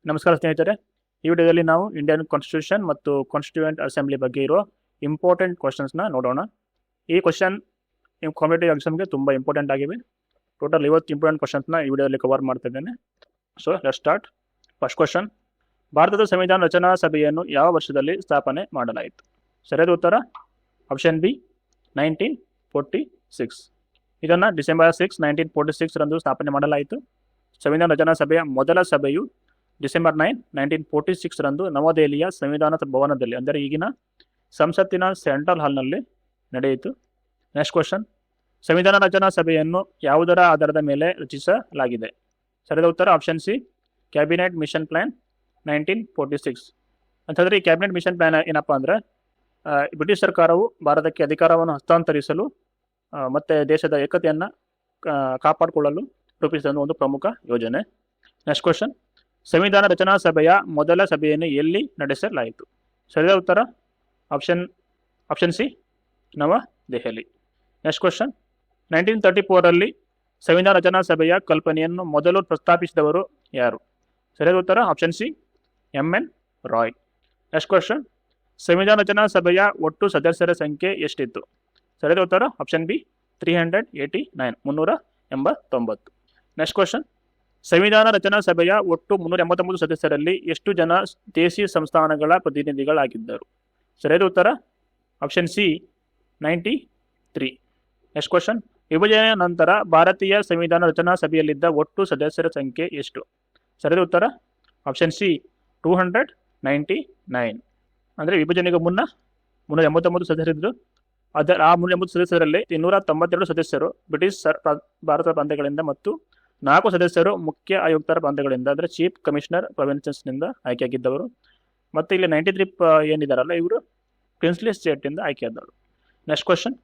ನಮಸ್ಕಾರ ಸ್ನೇಹಿತರೆ, ಈ ವಿಡಿಯೋದಲ್ಲಿ ನಾವು ಇಂಡಿಯನ್ ಕಾನ್ಸ್ಟಿಟ್ಯೂಷನ್ ಮತ್ತು ಕಾನ್ಸ್ಟಿಟ್ಯೂಯೆಂಟ್ ಅಸೆಂಬ್ಲಿ ಬಗ್ಗೆ ಇರೋ ಇಂಪಾರ್ಟೆಂಟ್ ಕ್ವಶನ್ಸ್ನ ನೋಡೋಣ. ಈ ಕ್ವಶನ್ ನಿಮ್ಮ ಕಾಂಪಿಟೇಟಿವ್ ಎಕ್ಸಾಮ್ಗೆ ತುಂಬ ಇಂಪಾರ್ಟೆಂಟ್ ಆಗಿವೆ. ಟೋಟಲ್ 50 ಇಂಪಾರ್ಟೆಂಟ್ ಕ್ವಶನ್ಸ್ನ ಈ ವಿಡಿಯೋದಲ್ಲಿ ಕವರ್ ಮಾಡ್ತಾ ಇದ್ದೇನೆ. So let's start. First question: ಭಾರತದ ಸಂವಿಧಾನ ರಚನಾ ಸಭೆಯನ್ನು ಯಾವ ವರ್ಷದಲ್ಲಿ ಸ್ಥಾಪನೆ ಮಾಡಲಾಯಿತು? ಸರಿಯಾದ ಉತ್ತರ ಆಪ್ಷನ್ ಬಿ, 1946. ಇದನ್ನು ಡಿಸೆಂಬರ್ 6, 1946 ರಂದು ಸ್ಥಾಪನೆ ಮಾಡಲಾಯಿತು. ಸಂವಿಧಾನ ರಚನಾ ಸಭೆಯ ಮೊದಲ ಸಭೆಯು ಡಿಸೆಂಬರ್ 9, 1946 ರಂದು ನವದೆಹಲಿಯ ಸಂವಿಧಾನ ಭವನದಲ್ಲಿ, ಅಂದರೆ ಈಗಿನ ಸಂಸತ್ತಿನ ಸೆಂಟ್ರಲ್ ಹಾಲ್ನಲ್ಲಿ ನಡೆಯಿತು. ನೆಕ್ಸ್ಟ್ ಕ್ವಶನ್: ಸಂವಿಧಾನ ರಚನಾ ಸಭೆಯನ್ನು ಯಾವುದರ ಆಧಾರದ ಮೇಲೆ ರಚಿಸಲಾಗಿದೆ? ಸರಿಯಾದ ಉತ್ತರ option C, cabinet mission plan 1946. ಅಂತಂದರೆ ಈ ಕ್ಯಾಬಿನೆಟ್ ಮಿಷನ್ ಪ್ಲಾನ್ ಏನಪ್ಪ ಅಂದರೆ, ಬ್ರಿಟಿಷ್ ಸರ್ಕಾರವು ಭಾರತಕ್ಕೆ ಅಧಿಕಾರವನ್ನು ಹಸ್ತಾಂತರಿಸಲು ಮತ್ತು ದೇಶದ ಏಕತೆಯನ್ನು ಕಾಪಾಡಿಕೊಳ್ಳಲು ರೂಪಿಸಿದ ಒಂದು ಪ್ರಮುಖ ಯೋಜನೆ. ನೆಕ್ಸ್ಟ್ ಕ್ವಶನ್: ಸಂವಿಧಾನ ರಚನಾ ಸಭೆಯ ಮೊದಲ ಸಭೆಯನ್ನು ಎಲ್ಲಿ ನಡೆಸಲಾಯಿತು? ಸರಿಯಾದ ಉತ್ತರ option C, Navadehali. Next question: 1934ರಲ್ಲಿ ಸಂವಿಧಾನ ರಚನಾ ಸಭೆಯ ಕಲ್ಪನೆಯನ್ನು ಮೊದಲು ಪ್ರಸ್ತಾಪಿಸಿದವರು ಯಾರು? ಸರಿಯಾದ ಉತ್ತರ option C, M N. Roy. Next question: ಸಂವಿಧಾನ ರಚನಾ ಸಭೆಯ ಒಟ್ಟು ಸದಸ್ಯರ ಸಂಖ್ಯೆ ಎಷ್ಟಿತ್ತು? ಸರಿಯಾದ ಉತ್ತರ ಆಪ್ಷನ್ ಬಿ, 389, 389. ನೆಕ್ಸ್ಟ್ ಕ್ವಶನ್: ಸಂವಿಧಾನ ರಚನಾ ಸಭೆಯ ಒಟ್ಟು 389 ಸದಸ್ಯರಲ್ಲಿ ಎಷ್ಟು ಜನ ದೇಸಿ ಸಂಸ್ಥಾನಗಳ ಪ್ರತಿನಿಧಿಗಳಾಗಿದ್ದರು? ಸರಿಯಾದ ಉತ್ತರ ಆಪ್ಷನ್ ಸಿ, 93. ನೆಕ್ಸ್ಟ್ ಕ್ವಶನ್: ವಿಭಜನೆಯ ನಂತರ ಭಾರತೀಯ ಸಂವಿಧಾನ ರಚನಾ ಸಭೆಯಲ್ಲಿದ್ದ ಒಟ್ಟು ಸದಸ್ಯರ ಸಂಖ್ಯೆ ಎಷ್ಟು? ಸರಿಯಾದ ಉತ್ತರ ಆಪ್ಷನ್ ಸಿ, 299. ಅಂದರೆ ವಿಭಜನೆಗೆ ಮುನ್ನ 389 ಸದಸ್ಯರಿದ್ದರು. ಆ 380 ಸದಸ್ಯರಲ್ಲಿ 292 ಸದಸ್ಯರು ಬ್ರಿಟಿಷ್ ಭಾರತ ಪ್ರಾಂತ್ಯಗಳಿಂದ ಮತ್ತು 4 ಸದಸ್ಯರು ಮುಖ್ಯ ಆಯುಕ್ತರ ಪ್ರಾಂತ್ಯಗಳಿಂದ, ಅಂದರೆ ಚೀಫ್ ಕಮಿಷನರ್ ಪ್ರಾವಿನ್ಸಸ್ನಿಂದ ಆಯ್ಕೆಯಾಗಿದ್ದವರು. ಮತ್ತು ಇಲ್ಲಿ 93 ಏನಿದಾರಲ್ಲ, ಇವರು ಪ್ರಿನ್ಸ್ಲಿ ಸ್ಟೇಟಿಂದ ಆಯ್ಕೆಯಾದವರು. ನೆಕ್ಸ್ಟ್ ಕ್ವಶನ್: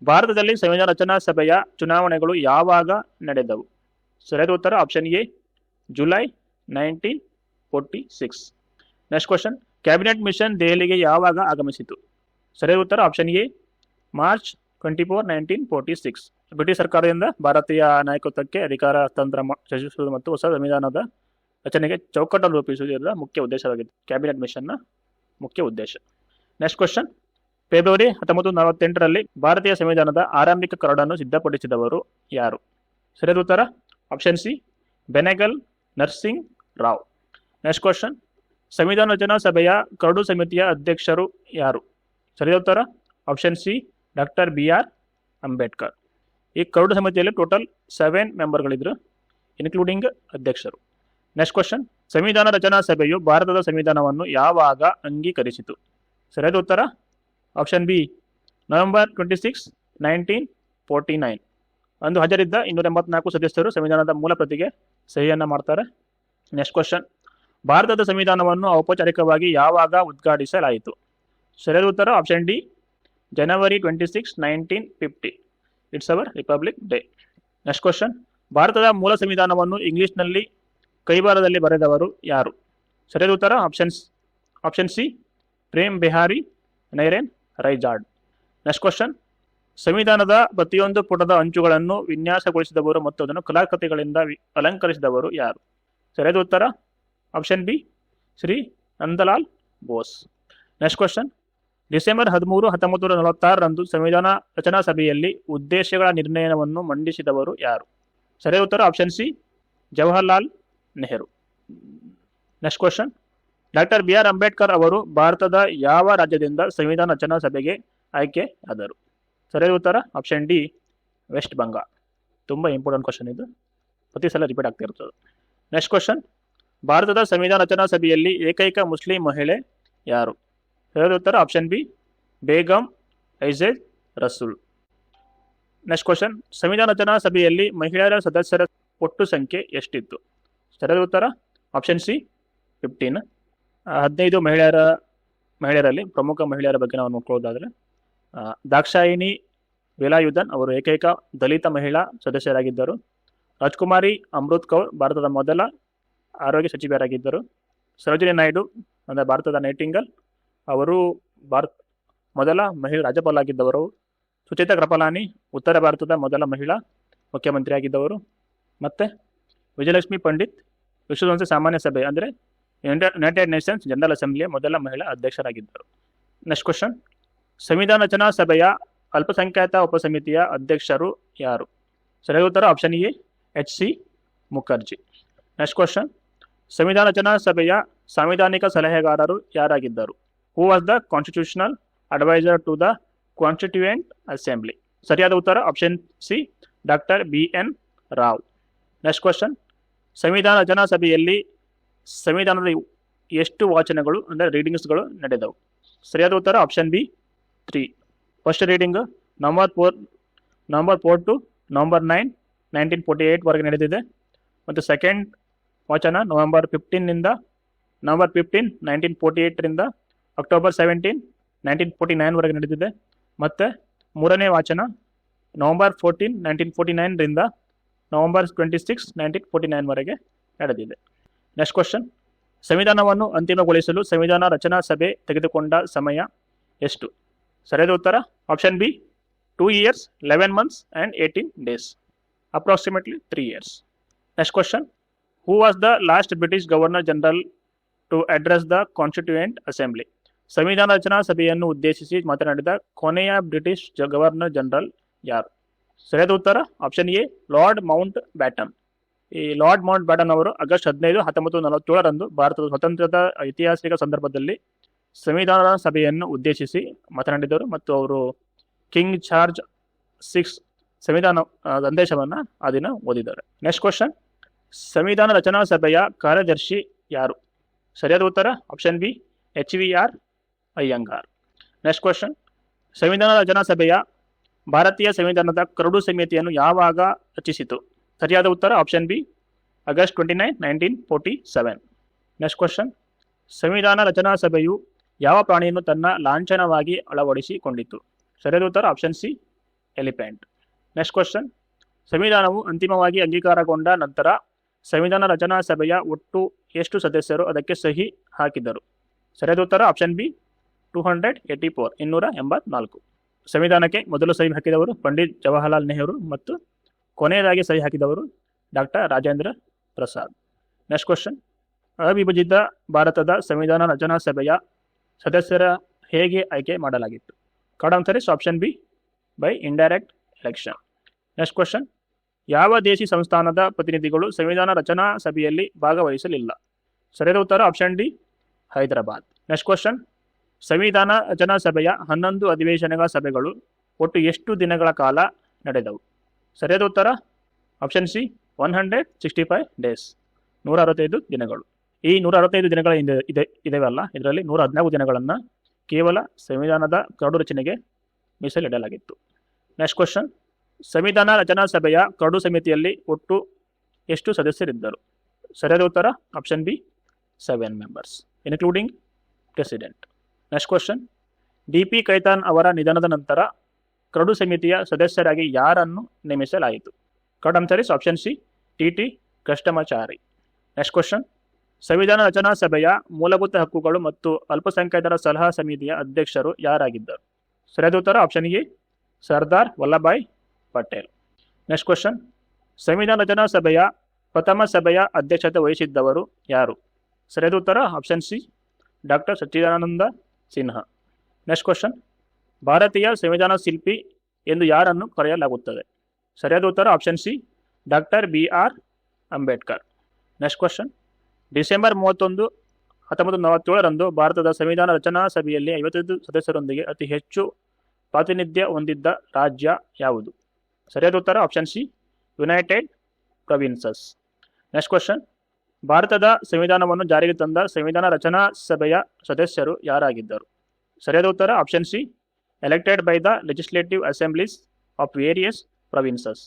ಭಾರತದಲ್ಲಿ ಸಂವಿಧಾನ ರಚನಾ ಸಭೆಯ ಚುನಾವಣೆಗಳು ಯಾವಾಗ ನಡೆದವು? ಸರಿಯಾದ ಉತ್ತರ option A, July 1946. Next question: cabinet mission ದೆಹಲಿಗೆ ಯಾವಾಗ ಆಗಮಿಸಿತು? ಸರಿಯಾದ ಉತ್ತರ ಆಪ್ಷನ್ ಎ, ಮಾರ್ಚ್ 24, 1946. ಬ್ರಿಟಿಷ್ ಸರ್ಕಾರದಿಂದ ಭಾರತೀಯ ನಾಯಕತ್ವಕ್ಕೆ ಅಧಿಕಾರ ಹಸ್ತಾಂತರ ರಚಿಸುವುದು ಮತ್ತು ಹೊಸ ಸಂವಿಧಾನದ ರಚನೆಗೆ ಚೌಕಟ್ಟನ್ನು ರೂಪಿಸುವುದರ ಮುಖ್ಯ ಉದ್ದೇಶವಾಗಿತ್ತು. ಕ್ಯಾಬಿನೆಟ್ ಮಿಷನ್ನ ಮುಖ್ಯ ಉದ್ದೇಶ. ನೆಕ್ಸ್ಟ್ ಕ್ವಶನ್: ಫೆಬ್ರವರಿ 1948ರಲ್ಲಿ ಭಾರತೀಯ ಸಂವಿಧಾನದ ಆರಂಭಿಕ ಕರಡನ್ನು ಸಿದ್ಧಪಡಿಸಿದವರು ಯಾರು? ಸರಿಯಾದ ಉತ್ತರ option C, Benegal nursing Rao. Next question: ಸಂವಿಧಾನ ರಚನಾ ಸಭೆಯ ಕರಡು ಸಮಿತಿಯ ಅಧ್ಯಕ್ಷರು ಯಾರು? ಸರಿಯಾದ ಉತ್ತರ option C, doctor B R. Ambedkar. ಈ ಕರಡು ಸಮಿತಿಯಲ್ಲಿ ಟೋಟಲ್ 7 ಮೆಂಬರ್ಗಳಿದ್ರು, ಇನ್ಕ್ಲೂಡಿಂಗ್ ಅಧ್ಯಕ್ಷರು. ನೆಕ್ಸ್ಟ್ ಕ್ವಶನ್: ಸಂವಿಧಾನ ರಚನಾ ಸಭೆಯು ಭಾರತದ ಸಂವಿಧಾನವನ್ನು ಯಾವಾಗ ಅಂಗೀಕರಿಸಿತು? ಸರಿಯಾದ ಉತ್ತರ ಆಪ್ಷನ್ ಬಿ, ನವೆಂಬರ್ 26, 1949. ಅಂದು ಹಾಜರಿದ್ದ 284 ಸದಸ್ಯರು ಸಂವಿಧಾನದ ಮೂಲ ಪ್ರತಿಗೆ ಸಹಿಯನ್ನು ಮಾಡ್ತಾರೆ. ನೆಕ್ಸ್ಟ್ ಕ್ವಶನ್: ಭಾರತದ ಸಂವಿಧಾನವನ್ನು ಔಪಚಾರಿಕವಾಗಿ ಯಾವಾಗ ಉದ್ಘಾಟಿಸಲಾಯಿತು? ಸರಿಯಾದ ಉತ್ತರ ಆಪ್ಷನ್ ಡಿ, ಜನವರಿ 26, 1950. It's our republic day. Next question: ಭಾರತದ ಮೂಲ ಸಂವಿಧಾನವನ್ನು ಇಂಗ್ಲಿಷ್ನಲ್ಲಿ ಕೈಬರಹದಲ್ಲಿ ಬರೆದವರು ಯಾರು? ಸರಿಯಾದ ಉತ್ತರ option C, Prem Behari Narain Raizada. Next question: ಸಂವಿಧಾನದ ಪ್ರತಿಯೊಂದು ಪುಟದ ಅಂಚುಗಳನ್ನು ವಿನ್ಯಾಸಗೊಳಿಸಿದವರು ಮತ್ತು ಅದನ್ನು ಕಲಾಕೃತಿಗಳಿಂದ ಅಲಂಕರಿಸಿದವರು ಯಾರು? ಸರಿಯಾದ ಉತ್ತರ option B, Shri Nandalal Bose. Next question: December 13, 1946 ರಂದು ಸಂವಿಧಾನ ರಚನಾ ಸಭೆಯಲ್ಲಿ ಉದ್ದೇಶಗಳ ನಿರ್ಣಯವನ್ನು ಮಂಡಿಸಿದವರು ಯಾರು? ಸರಿಯಾದ ಉತ್ತರ option C, Jawaharlal Nehru. Next question: doctor B R. Ambedkar ಅವರು ಭಾರತದ ಯಾವ ರಾಜ್ಯದಿಂದ ಸಂವಿಧಾನ ರಚನಾ ಸಭೆಗೆ ಆಯ್ಕೆ ಆದರು? ಸರಿಯಾದ ಉತ್ತರ ಆಪ್ಷನ್ ಡಿ, ವೆಸ್ಟ್ ಬಂಗಾಳ. ತುಂಬ ಇಂಪಾರ್ಟೆಂಟ್ ಕ್ವಶನ್ ಇದು, ಪ್ರತಿ ಸಲ ರಿಪೀಟ್ ಆಗ್ತಿರ್ತದೆ. ನೆಕ್ಸ್ಟ್ ಕ್ವಶನ್: ಭಾರತದ ಸಂವಿಧಾನ ರಚನಾ ಸಭೆಯಲ್ಲಿ ಏಕೈಕ ಮುಸ್ಲಿಂ ಮಹಿಳೆ ಯಾರು? ಸರಿಯಾದ ಉತ್ತರ ಆಪ್ಷನ್ ಬಿ, ಬೇಗಂ ಐಜೆದ್ ರಸೂಲ್. ನೆಕ್ಸ್ಟ್ ಕ್ವಶನ್: ಸಂವಿಧಾನ ರಚನಾ ಸಭೆಯಲ್ಲಿ ಮಹಿಳೆಯರ ಸದಸ್ಯರ ಒಟ್ಟು ಸಂಖ್ಯೆ ಎಷ್ಟಿತ್ತು? ಸರಿಯಾದ ಉತ್ತರ ಆಪ್ಷನ್ ಸಿ, 15. 15 ಮಹಿಳೆಯರಲ್ಲಿ ಪ್ರಮುಖ ಮಹಿಳೆಯರ ಬಗ್ಗೆ ನಾವು ನೋಡ್ಕೊಳ್ಳೋದಾದರೆ, ದಾಕ್ಷಾಯಿಣಿ ವೇಲಾಯುಧನ್ ಅವರು ಏಕೈಕ ದಲಿತ ಮಹಿಳಾ ಸದಸ್ಯರಾಗಿದ್ದರು. ರಾಜ್ಕುಮಾರಿ ಅಮೃತ್ ಕೌರ್ ಭಾರತದ ಮೊದಲ ಆರೋಗ್ಯ ಸಚಿವರಾಗಿದ್ದರು. ಸರೋಜಿನಿ ನಾಯ್ಡು ಅಂದರೆ ಭಾರತದ ನೈಟಿಂಗಲ್ ಅವರು ಮೊದಲ ಮಹಿಳಾ ರಾಜ್ಯಪಾಲ ಆಗಿದ್ದವರು. ಸುಚೇತಾ ಕೃಪಲಾನಿ ಉತ್ತರ ಭಾರತದ ಮೊದಲ ಮಹಿಳಾ ಮುಖ್ಯಮಂತ್ರಿ ಆಗಿದ್ದವರು. ಮತ್ತು ವಿಜಯಲಕ್ಷ್ಮಿ ಪಂಡಿತ್ ವಿಶ್ವಸಂಸ್ಥೆ ಸಾಮಾನ್ಯ ಸಭೆ ಅಂದರೆ ಯುನೈಟೆಡ್ ನೇಷನ್ಸ್ ಜನರಲ್ ಅಸೆಂಬ್ಲಿಯ ಮೊದಲ ಮಹಿಳಾ ಅಧ್ಯಕ್ಷರಾಗಿದ್ದರು. ನೆಕ್ಸ್ಟ್ ಕ್ವಶನ್, ಸಂವಿಧಾನ ರಚನಾ ಸಭೆಯ ಅಲ್ಪಸಂಖ್ಯಾತ ಉಪಸಮಿತಿಯ ಅಧ್ಯಕ್ಷರು ಯಾರು? ಸರಿಯಾದ ಉತ್ತರ option A HC Mukherjee. Next question, ಸಂವಿಧಾನ ರಚನಾ ಸಭೆಯ ಸಾಂವಿಧಾನಿಕ ಸಲಹೆಗಾರರು ಯಾರಾಗಿದ್ದರು? Who was the constitutional adviser to the constituent assembly? ಸರಿಯಾದ ಉತ್ತರ option C doctor BN Rao. Next question, ಸಂವಿಧಾನ ರಚನಾ ಸಭೆಯಲ್ಲಿ ಸಂವಿಧಾನದ ಎಷ್ಟು ವಾಚನಗಳು ಅಂದರೆ ರೀಡಿಂಗ್ಸ್ಗಳು ನಡೆದವು? ಸರಿಯಾದ ಉತ್ತರ option B 3. First reading November 4 to November 9, 1948 ವರೆಗೆ ನಡೆದಿದೆ. ಮತ್ತು ಸೆಕೆಂಡ್ ವಾಚನ ನವಂಬರ್ 15 1948ರಿಂದ ಅಕ್ಟೋಬರ್ 17, 1949 ವರೆಗೆ ನಡೆದಿದೆ. ಮತ್ತು ಮೂರನೇ ವಾಚನ ನವಂಬರ್ 14, 1949ರಿಂದ ನವಂಬರ್ 26, 1949 ವರೆಗೆ ನಡೆದಿದೆ. ನೆಕ್ಸ್ಟ್ ಕ್ವಶನ್, ಸಂವಿಧಾನವನ್ನು ಅಂತಿಮಗೊಳಿಸಲು ಸಂವಿಧಾನ ರಚನಾ ಸಭೆ ತೆಗೆದುಕೊಂಡ ಸಮಯ ಎಷ್ಟು? ಸರಿಯಾದ ಉತ್ತರ option B 2 years, 11 months and 18 days, approximately 3 years. Next question, who was the last British Governor General to address the Constituent Assembly? ಸಂವಿಧಾನ ರಚನಾ ಸಭೆಯನ್ನು ಉದ್ದೇಶಿಸಿ ಮಾತನಾಡಿದ ಕೊನೆಯ ಬ್ರಿಟಿಷ್ ಗವರ್ನರ್ ಜನರಲ್ ಯಾರು? ಸರಿಯಾದ ಉತ್ತರ option A lord Mount baton. ಈ ಲಾರ್ಡ್ ಮೌಂಟ್ ಬ್ಯಾಟನ್ ಅವರು ಆಗಸ್ಟ್ 15, 1947ರಂದು ಭಾರತದ ಸ್ವಾತಂತ್ರ್ಯದ ಐತಿಹಾಸಿಕ ಸಂದರ್ಭದಲ್ಲಿ ಸಂವಿಧಾನ ಸಭೆಯನ್ನು ಉದ್ದೇಶಿಸಿ ಮಾತನಾಡಿದರು ಮತ್ತು ಅವರು ಕಿಂಗ್ ಜಾರ್ಜ್ 6 ಸಂವಿಧಾನ ಸಂದೇಶವನ್ನು ಆ ದಿನ ಓದಿದ್ದಾರೆ. ನೆಕ್ಸ್ಟ್ ಕ್ವಶನ್, ಸಂವಿಧಾನ ರಚನಾ ಸಭೆಯ ಕಾರ್ಯದರ್ಶಿ ಯಾರು? ಸರಿಯಾದ ಉತ್ತರ option B HVR Iyengar. Next question, ಸಂವಿಧಾನ ರಚನಾ ಸಭೆಯ ಭಾರತೀಯ ಸಂವಿಧಾನದ ಕರಡು ಸಮಿತಿಯನ್ನು ಯಾವಾಗ ರಚಿಸಿತು? ಸರಿಯಾದ ಉತ್ತರ option B August 29, 1947. Next question, ಸಂವಿಧಾನ ರಚನಾ ಸಭೆಯು ಯಾವ ಪ್ರಾಣಿಯನ್ನು ತನ್ನ ಲಾಂಛನವಾಗಿ ಅಳವಡಿಸಿಕೊಂಡಿತು? ಸರಿಯಾದ ಉತ್ತರ option C elephant. Next question, ಸಂವಿಧಾನವು ಅಂತಿಮವಾಗಿ ಅಂಗೀಕಾರಗೊಂಡ ನಂತರ ಸಂವಿಧಾನ ರಚನಾ ಸಭೆಯ ಒಟ್ಟು ಎಷ್ಟು ಸದಸ್ಯರು ಅದಕ್ಕೆ ಸಹಿ ಹಾಕಿದರು? ಸರಿಯಾದ ಉತ್ತರ ಆಪ್ಷನ್ ಬಿ 284, 284. ಸಂವಿಧಾನಕ್ಕೆ ಮೊದಲು ಸಹಿ ಹಾಕಿದವರು ಪಂಡಿತ್ ಜವಾಹರ್ಲಾಲ್ ನೆಹರು ಮತ್ತು ಕೊನೆಯದಾಗಿ ಸಹಿ ಹಾಕಿದವರು doctor Rajendra Prasad. Next question, ಅವಿಭಜಿತ ಭಾರತದ ಸಂವಿಧಾನ ರಚನಾ ಸಭೆಯ ಸದಸ್ಯರ ಹೇಗೆ ಆಯ್ಕೆ ಮಾಡಲಾಗಿತ್ತು? Correct answer is option B by indirect election. Next question, ಯಾವ ದೇಶಿ ಸಂಸ್ಥಾನದ ಪ್ರತಿನಿಧಿಗಳು ಸಂವಿಧಾನ ರಚನಾ ಸಭೆಯಲ್ಲಿ ಭಾಗವಹಿಸಲಿಲ್ಲ? ಸರಿಯಾದ ಉತ್ತರ option D Hyderabad. Next question, ಸಂವಿಧಾನ ರಚನಾ ಸಭೆಯ 11 ಅಧಿವೇಶನಗಳ ಸಭೆಗಳು ಒಟ್ಟು ಎಷ್ಟು ದಿನಗಳ ಕಾಲ ನಡೆದವು? ಸರಿಯಾದ ಉತ್ತರ ಆಪ್ಷನ್ ಸಿ 165 days, 165 ದಿನಗಳು. ಈ 165 ದಿನಗಳ ಇದೆವಲ್ಲ, ಇದರಲ್ಲಿ 114 ದಿನಗಳನ್ನು ಕೇವಲ ಸಂವಿಧಾನದ ಕರಡು ರಚನೆಗೆ ಮೀಸಲಿಡಲಾಗಿತ್ತು. ನೆಕ್ಸ್ಟ್ ಕ್ವಶನ್, ಸಂವಿಧಾನ ರಚನಾ ಸಭೆಯ ಕರಡು ಸಮಿತಿಯಲ್ಲಿ ಒಟ್ಟು ಎಷ್ಟು ಸದಸ್ಯರಿದ್ದರು? ಸರಿಯಾದ ಉತ್ತರ option B 7 members, including president. Next question, DP Khaitan ಅವರ ನಿಧನದ ನಂತರ ಕರಡು ಸಮಿತಿಯ ಸದಸ್ಯರಾಗಿ ಯಾರನ್ನು ನೇಮಿಸಲಾಯಿತು? Correct answer is option C TT Krishnamachari. Next question, ಸಂವಿಧಾನ ರಚನಾ ಸಭೆಯ ಮೂಲಭೂತ ಹಕ್ಕುಗಳು ಮತ್ತು ಅಲ್ಪಸಂಖ್ಯಾತರ ಸಲಹಾ ಸಮಿತಿಯ ಅಧ್ಯಕ್ಷರು ಯಾರಾಗಿದ್ದರು? ಸರಿಯಾದ ಉತ್ತರ option A Sardar Vallabhbhai Patel. Next question, ಸಂವಿಧಾನ ರಚನಾ ಸಭೆಯ ಪ್ರಥಮ ಸಭೆಯ ಅಧ್ಯಕ್ಷತೆ ವಹಿಸಿದ್ದವರು ಯಾರು? ಸರಿಯಾದ ಉತ್ತರ ಆಪ್ಷನ್ ಸಿ ಡಾಕ್ಟರ್ ಸಚ್ಚಿದಾನಂದ ಸಿನ್ಹಾ. ನೆಕ್ಸ್ಟ್ ಕ್ವಶನ್, ಭಾರತೀಯ ಸಂವಿಧಾನ ಶಿಲ್ಪಿ ಎಂದು ಯಾರನ್ನು ಕರೆಯಲಾಗುತ್ತದೆ? ಸರಿಯಾದ ಉತ್ತರ option C doctor BR Ambedkar. Next question, December 31, 1947ರಂದು ಭಾರತದ ಸಂವಿಧಾನ ರಚನಾ ಸಭೆಯಲ್ಲಿ 55 ಸದಸ್ಯರೊಂದಿಗೆ ಅತಿ ಹೆಚ್ಚು ಪ್ರಾತಿನಿಧ್ಯ ಹೊಂದಿದ್ದ ರಾಜ್ಯ ಯಾವುದು? ಸರಿಯಾದ ಉತ್ತರ option C United provinces. Next question, ಭಾರತದ ಸಂವಿಧಾನವನ್ನು ಜಾರಿಗೆ ತಂದ ಸಂವಿಧಾನ ರಚನಾ ಸಭೆಯ ಸದಸ್ಯರು ಯಾರಾಗಿದ್ದರು? ಸರಿಯಾದ ಉತ್ತರ option C elected by the legislative assemblies of various provinces.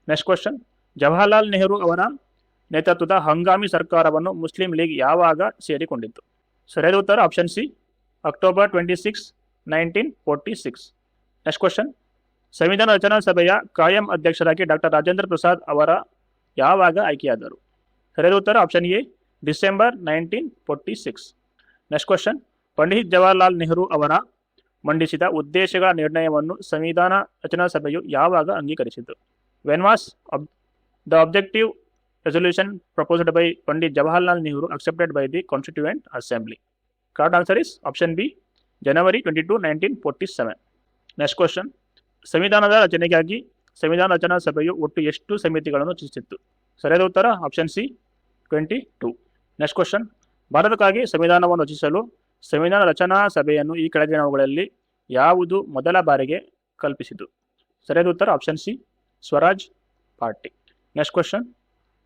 Next question, Jawaharlal Nehru ಅವರ ನೇತೃತ್ವದ ಹಂಗಾಮಿ ಸರ್ಕಾರವನ್ನು ಮುಸ್ಲಿಂ ಲೀಗ್ ಯಾವಾಗ ಸೇರಿಕೊಂಡಿತ್ತು? ಸರಿಯಾದ ಉತ್ತರ option C October 26, 1946. Next question, ಸಂವಿಧಾನ ರಚನಾ ಸಭೆಯ ಕಾಯಂ ಅಧ್ಯಕ್ಷರಾಗಿ ಡಾಕ್ಟರ್ ರಾಜೇಂದ್ರ ಪ್ರಸಾದ್ ಅವರ ಯಾವಾಗ ಆಯ್ಕೆಯಾದರು? ಸರಿಯಾದ ಉತ್ತರ option A December 1946. Next question, Pandit Jawaharlal Nehru ಅವರ ಮಂಡಿಸಿದ ಉದ್ದೇಶಗಳ ನಿರ್ಣಯವನ್ನು ಸಂವಿಧಾನ ರಚನಾ ಸಭೆಯು ಯಾವಾಗ ಅಂಗೀಕರಿಸಿತು? When was the objective resolution proposed by Pandit Jawaharlal Nehru accepted by the Constituent Assembly? Correct answer is option B, January 22, 1947. Next question. ಸಂವಿಧಾನದ ರಚನೆಗಾಗಿ ಸಂವಿಧಾನ ರಚನಾ ಸಭೆಯು ಒಟ್ಟು ಎಷ್ಟು ಸಮಿತಿಗಳನ್ನು ರಚಿಸಿತ್ತು? ಸರಿಯಾದ ಉತ್ತರ ಆಪ್ಷನ್ ಸಿ, 22. Next question. ಭಾರತಕ್ಕಾಗಿ ಸಂವಿಧಾನವನ್ನು ರಚಿಸಲು ಸಂವಿಧಾನ ರಚನಾ ಸಭೆಯನ್ನು ಈ ಕೆಳಗಿನವುಗಳಲ್ಲಿ ಯಾವುದು ಮೊದಲ ಬಾರಿಗೆ ಕಲ್ಪಿಸಿತು? ಸರಿಯಾದ ಉತ್ತರ option C, Swaraj party. Next question.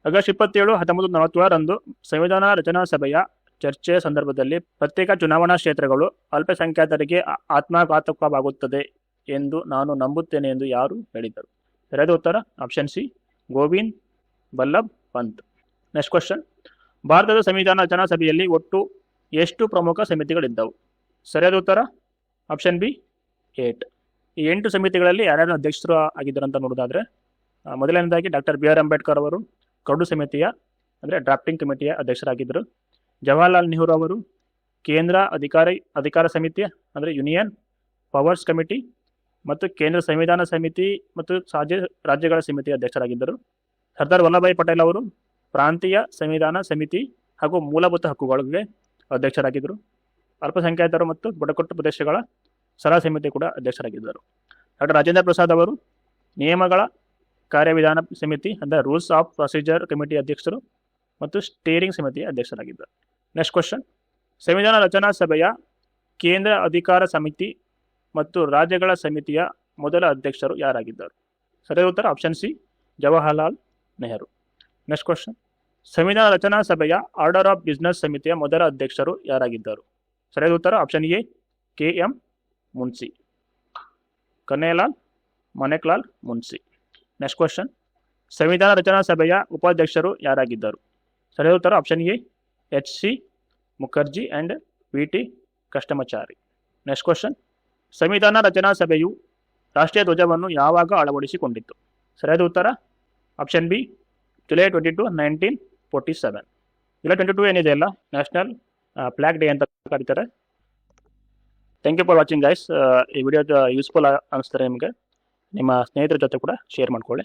August 27, 1946ರಂದು ಸಂವಿಧಾನ ರಚನಾ ಸಭೆಯ ಚರ್ಚೆಯ ಸಂದರ್ಭದಲ್ಲಿ ಪ್ರತ್ಯೇಕ ಚುನಾವಣಾ ಕ್ಷೇತ್ರಗಳು ಅಲ್ಪಸಂಖ್ಯಾತರಿಗೆ ಆತ್ಮಘಾತಕವಾಗುತ್ತದೆ ಎಂದು ನಾನು ನಂಬುತ್ತೇನೆ ಎಂದು ಯಾರು ಹೇಳಿದರು? ಸರಿಯಾದ ಉತ್ತರ option C, Govind Ballabh Pant. Next question. ಭಾರತದ ಸಂವಿಧಾನ ರಚನಾ ಸಭೆಯಲ್ಲಿ ಒಟ್ಟು ಎಷ್ಟು ಪ್ರಮುಖ ಸಮಿತಿಗಳಿದ್ದವು? ಸರಿಯಾದ ಉತ್ತರ ಆಪ್ಷನ್ ಬಿ, 8. ಈ 8 ಸಮಿತಿಗಳಲ್ಲಿ ಯಾರ್ಯಾರು ಅಧ್ಯಕ್ಷರು ಆಗಿದ್ದರು ಅಂತ ನೋಡೋದಾದ್ರೆ, ಮೊದಲನೇದಾಗಿ ಡಾಕ್ಟರ್ ಬಿ ಆರ್ ಅಂಬೇಡ್ಕರ್ ಅವರು ಕರಡು ಸಮಿತಿಯ ಅಂದರೆ ಡ್ರಾಫ್ಟಿಂಗ್ ಕಮಿಟಿಯ ಅಧ್ಯಕ್ಷರಾಗಿದ್ದರು. ಜವಾಹರ್ಲಾಲ್ ನೆಹರು ಅವರು ಕೇಂದ್ರ ಅಧಿಕಾರ ಸಮಿತಿಯ ಅಂದರೆ ಯೂನಿಯನ್ ಪವರ್ಸ್ ಕಮಿಟಿ ಮತ್ತು ಕೇಂದ್ರ ಸಂವಿಧಾನ ಸಮಿತಿ ಮತ್ತು ರಾಜ್ಯಗಳ ಸಮಿತಿಯ ಅಧ್ಯಕ್ಷರಾಗಿದ್ದರು. ಸರ್ದಾರ್ ವಲ್ಲಭಾಯ್ ಪಟೇಲ್ ಅವರು ಪ್ರಾಂತೀಯ ಸಂವಿಧಾನ ಸಮಿತಿ ಹಾಗೂ ಮೂಲಭೂತ ಹಕ್ಕುಗಳಿಗೆ ಅಧ್ಯಕ್ಷರಾಗಿದ್ದರು. ಅಲ್ಪಸಂಖ್ಯಾತರು ಮತ್ತು ಬುಡಕಟ್ಟು ಪ್ರದೇಶಗಳ ಸಲಹಾ ಸಮಿತಿ ಕೂಡ ಅಧ್ಯಕ್ಷರಾಗಿದ್ದರು. ಡಾಕ್ಟರ್ ರಾಜೇಂದ್ರ ಪ್ರಸಾದ್ ಅವರು ನಿಯಮಗಳ ಕಾರ್ಯವಿಧಾನ ಸಮಿತಿ ಅಂದರೆ ರೂಲ್ಸ್ ಆಫ್ ಪ್ರೊಸೀಜರ್ ಕಮಿಟಿ ಅಧ್ಯಕ್ಷರು ಮತ್ತು ಸ್ಟೇರಿಂಗ್ ಸಮಿತಿಯ ಅಧ್ಯಕ್ಷರಾಗಿದ್ದರು. Next question. ಸಂವಿಧಾನ ರಚನಾ ಸಭೆಯ ಕೇಂದ್ರ ಅಧಿಕಾರ ಸಮಿತಿ ಮತ್ತು ರಾಜ್ಯಗಳ ಸಮಿತಿಯ ಮೊದಲ ಅಧ್ಯಕ್ಷರು ಯಾರಾಗಿದ್ದರು? ಸರಿಯಾದ ಉತ್ತರ option C, Jawaharlal Nehru. Next question. ಸಂವಿಧಾನ ರಚನಾ ಸಭೆಯ ಆರ್ಡರ್ ಆಫ್ ಬಿಸ್ನೆಸ್ ಸಮಿತಿಯ ಮೊದಲ ಅಧ್ಯಕ್ಷರು ಯಾರಾಗಿದ್ದರು? ಸರಿಯಾದ ಉತ್ತರ option A, K M Munshi. Kanhaiyalal Maneklal Munshi. Next question. ಸಂವಿಧಾನ ರಚನಾ ಸಭೆಯ ಉಪಾಧ್ಯಕ್ಷರು ಯಾರಾಗಿದ್ದರು? ಸರಿಯಾದ ಉತ್ತರ option A, H C Mukherjee and V T Krishnamachari. Next question. ಸಂವಿಧಾನ ರಚನಾ ಸಭೆಯು ರಾಷ್ಟ್ರೀಯ ಧ್ವಜವನ್ನು ಯಾವಾಗ ಅಳವಡಿಸಿಕೊಂಡಿತ್ತು? ಸರಿಯಾದ ಉತ್ತರ ಆಪ್ಷನ್ ಬಿ, ಜುಲೈ 22, 1947. ಜುಲೈ 22 ಏನಿದೆ ಅಲ್ಲ, ನ್ಯಾಷನಲ್ ಫ್ಲಾಗ್ ಡೇ ಅಂತ ಕರೀತಾರೆ. Thank you for watching guys. ಈ ವಿಡಿಯೋದ ಯೂಸ್ಫುಲ್ ಅನಿಸ್ತಾರೆ ನಿಮಗೆ, ನಿಮ್ಮ ಸ್ನೇಹಿತರ ಜೊತೆ ಕೂಡ ಶೇರ್ ಮಾಡ್ಕೊಳ್ಳಿ.